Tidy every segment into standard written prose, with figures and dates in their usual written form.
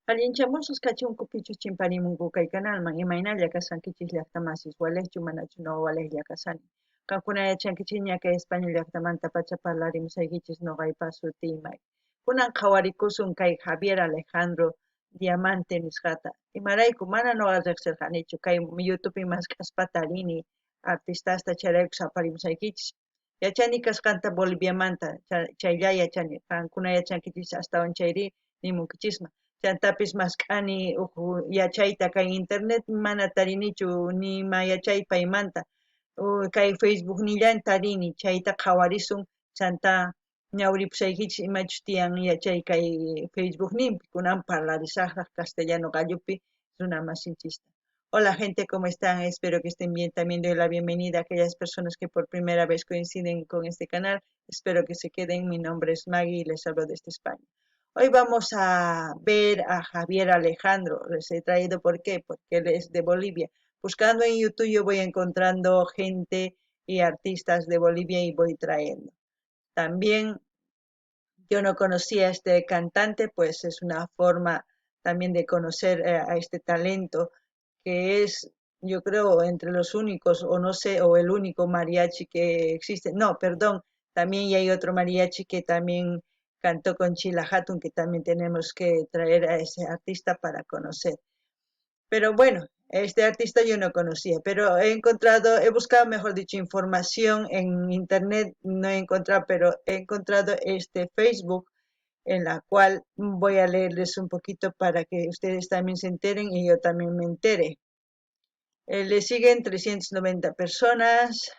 Allinchamusus kachunku pichu chimparimunku kay canalman imaynalla kasankichis llaqtamasis walejchu manachu no walejlla kasani. Kankuna yachankichis ña España llaqtamanta pacha parlarimusaykichis noqaypas sutiymay. Kunan qhawarikusun kay Javier Alejandro Diamante nisqata. Imarayku mana noqa riqsirqanichu kay YouTubepi mask'aspata rini artistasta chayrayku saparimusaykichis. Yachani kasqanta Boliviamanta chaylla yachani qankuna yachankichis astawan chayri nimunkichisma. Chantapis mask'ani yachayta kay internet mana tarinichu nima yachay paymanta kay Facebook nillanta rini chayta qhawarisun chanta ñawripusaykichis imachus tiyan yachay kay Facebook ninpi kunan parlarisaqraq castellano gallupi runa masinchista. Hola gente, ¿cómo están? Espero que estén bien. También doy la bienvenida a aquellas personas que por primera vez coinciden con este canal. Espero que se queden. Mi nombre es Maggie y les hablo desde España. Hoy vamos a ver a Javier Alejandro. Les he traído, ¿por qué? Porque él es de Bolivia. Buscando en YouTube yo voy encontrando gente y artistas de Bolivia y voy trayendo. También yo no conocía a este cantante, pues es una forma también de conocer a este talento que es, yo creo, entre los únicos, o no sé, o el único mariachi que existe. No, perdón, también hay otro mariachi que también cantó con Chila Hatun, que también tenemos que traer a ese artista para conocer. Pero bueno, este artista yo no conocía, pero he buscado, mejor dicho, información en internet, no he encontrado, pero he encontrado este Facebook en la cual voy a leerles un poquito para que ustedes también se enteren y yo también me entere. Le siguen 390 personas,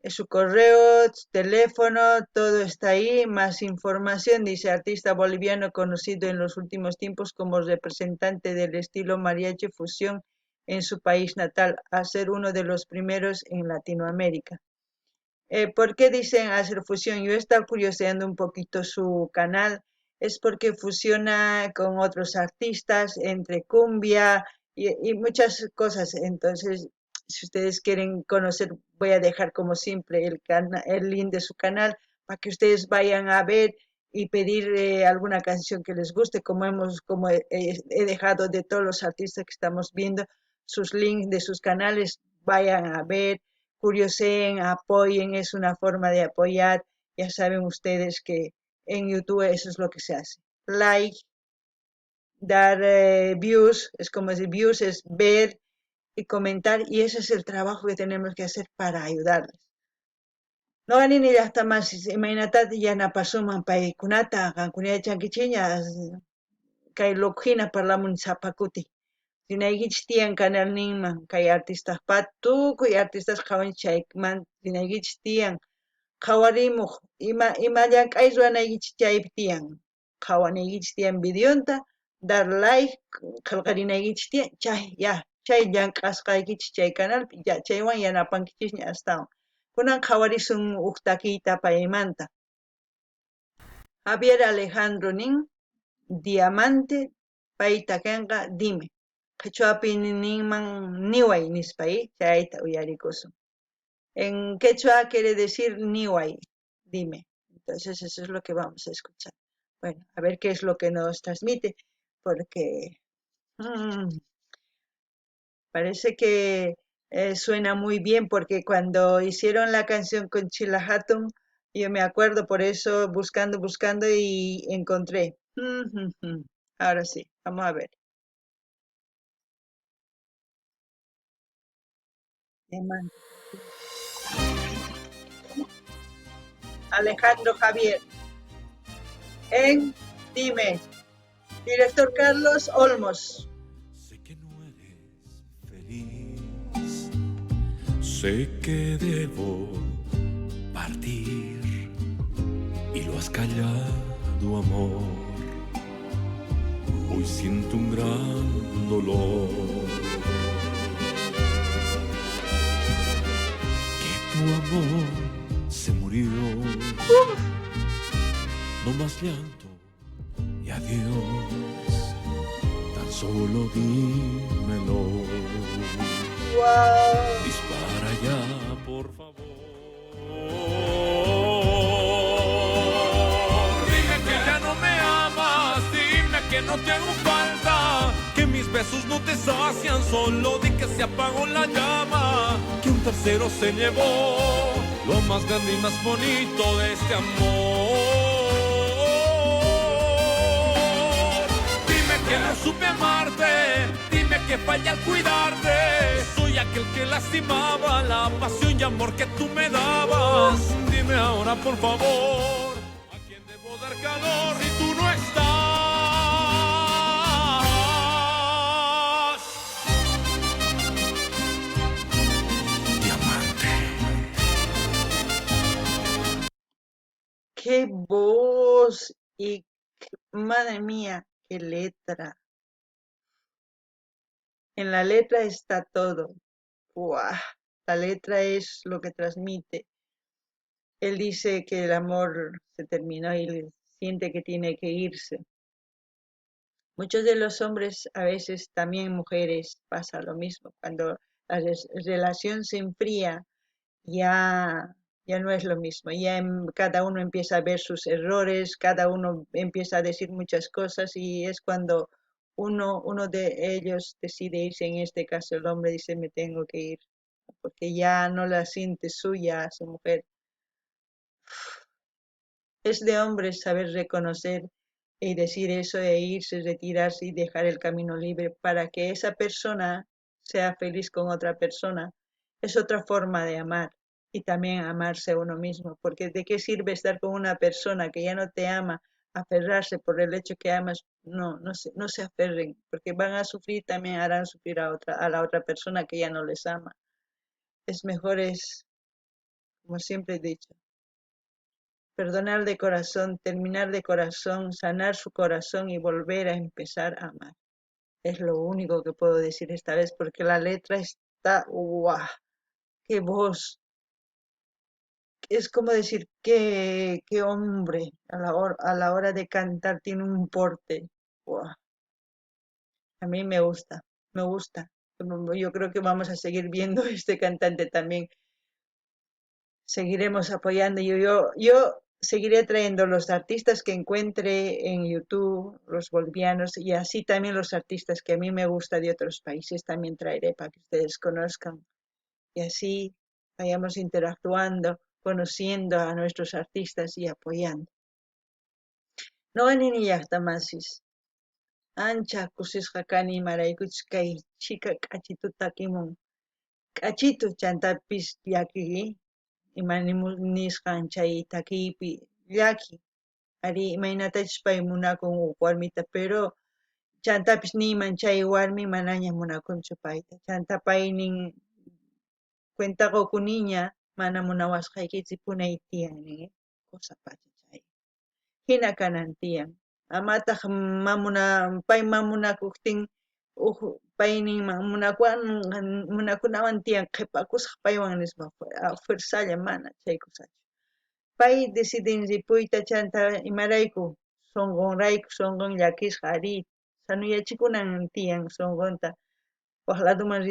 su correo, su teléfono, todo está ahí, más información, dice artista boliviano conocido en los últimos tiempos como representante del estilo mariachi fusión en su país natal, a ser uno de los primeros en Latinoamérica. ¿Por qué dicen hacer fusión? Yo he estado curioseando un poquito su canal, es porque fusiona con otros artistas, entre cumbia y muchas cosas. Entonces, si ustedes quieren conocer, voy a dejar como siempre el link de su canal para que ustedes vayan a ver y pedir alguna canción que les guste, como he dejado de todos los artistas que estamos viendo, sus links de sus canales, vayan a ver, curioseen, apoyen, es una forma de apoyar. Ya saben ustedes que en YouTube eso es lo que se hace. Like, dar views, es como decir views, es ver y comentar, y ese es el trabajo que tenemos que hacer para ayudarles. No ganin ya está más, imagínate ya na pasuman paikunata, kankunia chanquichiñas, kay lokjina parlamun zapakuti. Sinaykich tiyan canal ninman kay artistas tukuy artistas qhawan chayman sinaykich tiyan qhawarimuq ima llank'ay ruwanaykichis chaypi tiyan qhawanaykichis tiyan videonta dar like qillqarinaykichis tiyan chay llank'asqaykichis chay canalpi chaywan yanapankichisña astawan kunan qhawarisun huk takiyta paymanta. Javier Alejandro nin Diamante payta kanqa dime quechuapi ninman niway nispay chayta uyarikusun. En quechua quiere decir niway, dime. Entonces eso es lo que vamos a escuchar. Bueno, a ver qué es lo que nos transmite, porque parece que suena muy bien, porque cuando hicieron la canción con Chila Hatun, yo me acuerdo, por eso buscando y encontré. Ahora sí, vamos a ver. Alejandro Javier. En Dime, director Carlos Olmos. Sé que no eres feliz, sé que debo partir y lo has callado, amor. Hoy siento un gran dolor. Que tu amor se murió. No más llanto y adiós, tan solo dímelo. Wow. Dispara ya, por favor. Dime que ya no me amas, dime que que no te hago falta, que mis besos no te sacian, solo de que se apagó la llama, que un tercero se llevó lo más grande y más bonito de este amor. Dime que no supe amarte, dime que fallé al cuidarte, soy aquel que lastimaba la pasión y amor que tú me dabas. Dime ahora por favor, ¿a quién debo dar calor si tú no estás? ¡Qué voz! Y madre mía, qué letra. En la letra está todo. ¡Buah! La letra es lo que transmite. Él dice que el amor se terminó y siente que tiene que irse. Muchos de los hombres, a veces también mujeres, pasa lo mismo. Cuando la relación se enfría, ya no es lo mismo. Cada uno empieza a ver sus errores, cada uno empieza a decir muchas cosas y es cuando uno de ellos decide irse. En este caso el hombre dice: me tengo que ir, porque ya no la siente suya a su mujer. Es de hombres saber reconocer y decir eso e irse, retirarse y dejar el camino libre para que esa persona sea feliz con otra persona. Es otra forma de amar y también amarse a uno mismo, porque ¿de qué sirve estar con una persona que ya no te ama, aferrarse por el hecho que amas? No se aferren, porque van a sufrir, también harán sufrir a la otra persona que ya no les ama. Es mejor, como siempre he dicho, perdonar de corazón, terminar de corazón, sanar su corazón y volver a empezar a amar. Es lo único que puedo decir esta vez, porque la letra está, ¡guau! ¡Qué voz! Es como decir, qué hombre, a la hora de cantar tiene un porte. ¡Guau! A mí me gusta, me gusta. Yo creo que vamos a seguir viendo este cantante también. Seguiremos apoyando. Yo seguiré trayendo los artistas que encuentre en YouTube, los bolivianos, y así también los artistas que a mí me gusta de otros países también traeré para que ustedes conozcan. Y así vayamos interactuando, conociendo a nuestros artistas y apoyando. No ni llaqtamasis. Ancha kusisqa kani maraykuchis kay chika k'achitu takimun. K'achitu chantapis llaki. Imanimus nisqan chay takiypi llaki. Ari imaynatachus pay munakun warmita, pero chantapis niyman chay warmi manaña munakunchu payta. Chanta paynin cuentaqukuña mana munawasqaykichis punay tiyan nin, cosa pacha chay. Hina kanan tiyan. Amataq pay mamunakuqtin payninman munakunawan tiyan qhipakusqa paywan nispa fuerzalla mana chaykusachu. Pay deciden ripuyta chanta imarayku sunqun llakisqa ari sanuyachikunan tiyan sunqunta. Waq laduman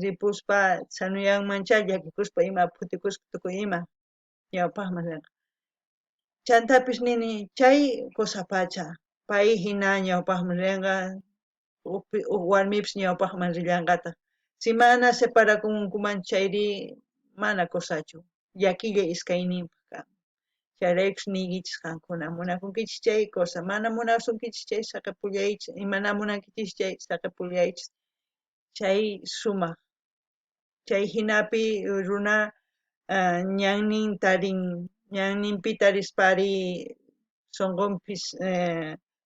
ripuspa sanuyanmancha llakikuspa ima putikuspa tukuy ima ñawpaqman rinqa. Chantapis nini chay cosa pacha. Pay hina ñawpaqman rinqa, huk warmipis ñawpaqman rillanqata. Si mana separakunkuman chayri mana cosachu. Llakilla iskayninpaq kan. Chayraykus niykichis qankuna munakunkichis chay cosa, mana munasunkichis chay saqipullaychis, mana munankichis chay saqipullaychis. Chay sumaq. Chay hinapi runa ñanninpita rispari sunqunpis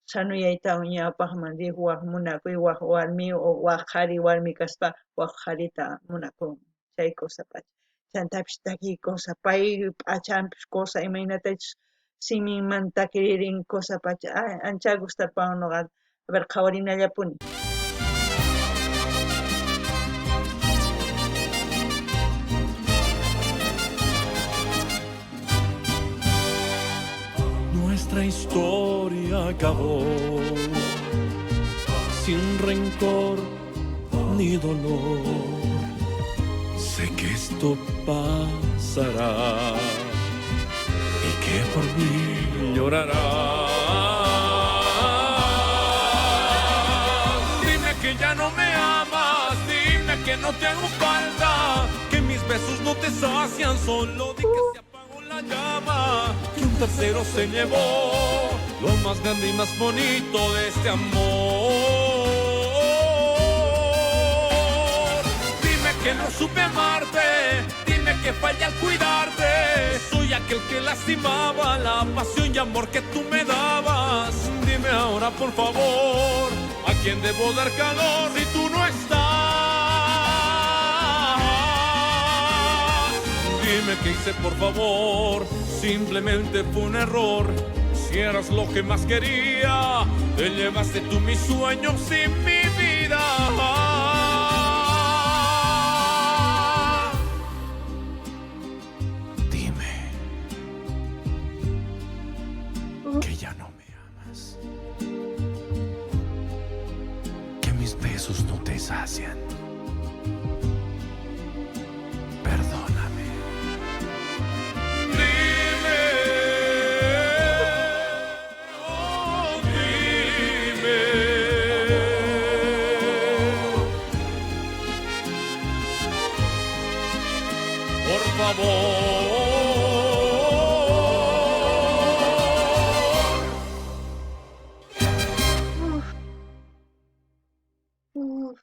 sanuyaytawan ñawpaqman riq waq munakuy waq warmi o waq qhari warmi kaspa waq qharita munakun. Chay cosa pacha. Chantapis takiy cosa, pay p'achanpis cosa imaynatachus siminmanta takiririn cosa pacha. Ancha gustapan nuqa. A ver, qhawarinallapuni. Nuestra historia acabó sin rencor ni dolor. Sé que esto pasará y que por mí llorarás. no te hago falta, que mis besos no te sacian, solo di que se apagó la llama, que un tercero se llevó lo más grande y más bonito de este amor. Dime que no supe amarte, dime que fallé al cuidarte, soy aquel que lastimaba la pasión y amor que tú me dabas. Dime ahora por favor, ¿a quién debo dar calor si tú no estás? Dime qué hice por favor, simplemente fue un error. Si eras lo que más quería, te llevaste tú mis sueños y mi vida. Dime que ya no me amas, que mis besos no te sacian. Perdóname. Dime, oh, dime, por favor. Uf.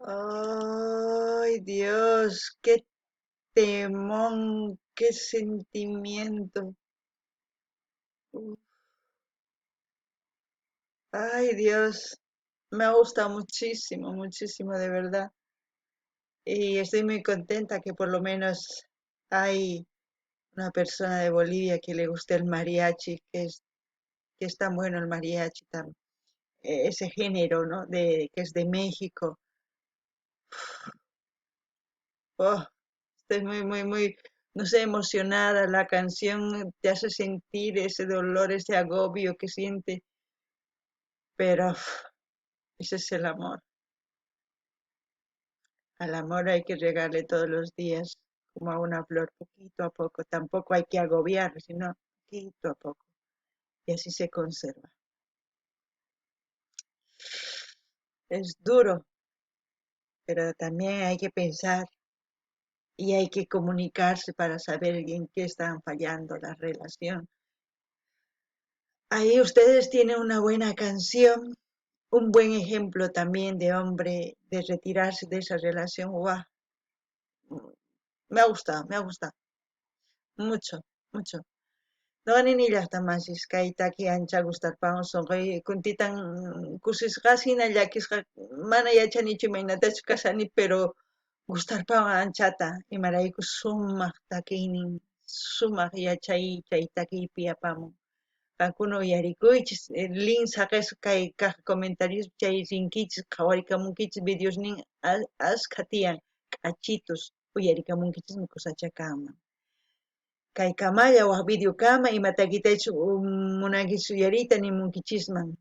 Ay, Dios, qué temón, qué sentimiento. Uf. Ay, Dios, me ha gustado muchísimo, muchísimo, de verdad. Y estoy muy contenta que por lo menos hay una persona de Bolivia que le guste el mariachi, que es tan bueno el mariachi, ese género, ¿no? Que es de México. Oh, estoy muy, muy, muy, no sé, emocionada. La canción te hace sentir ese dolor, ese agobio que siente, pero ese es el amor. Al amor hay que regarle todos los días, como a una flor, poquito a poco. Tampoco hay que agobiar, sino poquito a poco. Y así se conserva. Es duro, pero también hay que pensar y hay que comunicarse para saber en qué están fallando la relación. Ahí ustedes tienen una buena canción, un buen ejemplo también de hombre de retirarse de esa relación. ¡Guau! Me ha gustado, mucho, mucho. No ni llaqtamanchis kay taki ancha gustarpawan sonqay kuntitan kusisqasina llakisqa mana yachanichu imaynatachu kasani pero gustarpawan anchata imarayku sumaq takiynin sumaq chay takiypi apamun qankuna uyarikuychis link saqisqa kay kaq comentarios chay rinkichis qhawarikamunkichis videosnin ashkha tiyan k'achitus uyarikamunkichismi kusachakama kay kamalla waq videokama imatakitaychu munankichis uyariyta nimunkichisman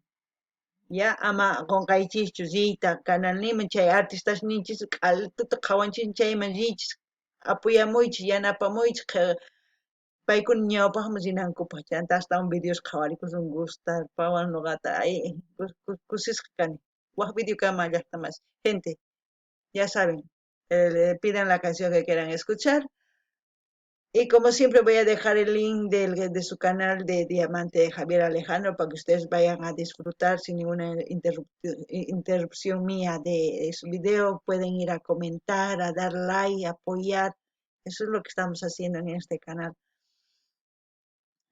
ya ama qunqaychischu riyta canalniman chay artistas ninchis q'altuta qhawanchis chayman riychis apuyamuychis yanapamuychis paykuna ñawpaqmi rinankupaq chanta astawan videos qhawarikusun gustarpawan nuqata kusisqa kani waq videokama llaqtamas gente ya saben pidan la canción que quieran escuchar. Y como siempre voy a dejar el link de su canal de Diamante de Javier Alejandro para que ustedes vayan a disfrutar sin ninguna interrupción mía de su video. Pueden ir a comentar, a dar like, a apoyar. Eso es lo que estamos haciendo en este canal.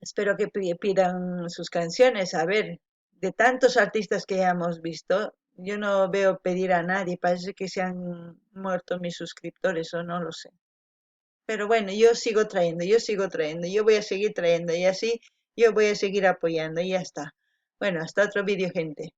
Espero que pidan sus canciones. A ver, de tantos artistas que ya hemos visto, yo no veo pedir a nadie. Parece que se han muerto mis suscriptores o no lo sé. Pero bueno, yo sigo trayendo, yo voy a seguir trayendo y así yo voy a seguir apoyando y ya está. Bueno, hasta otro vídeo, gente.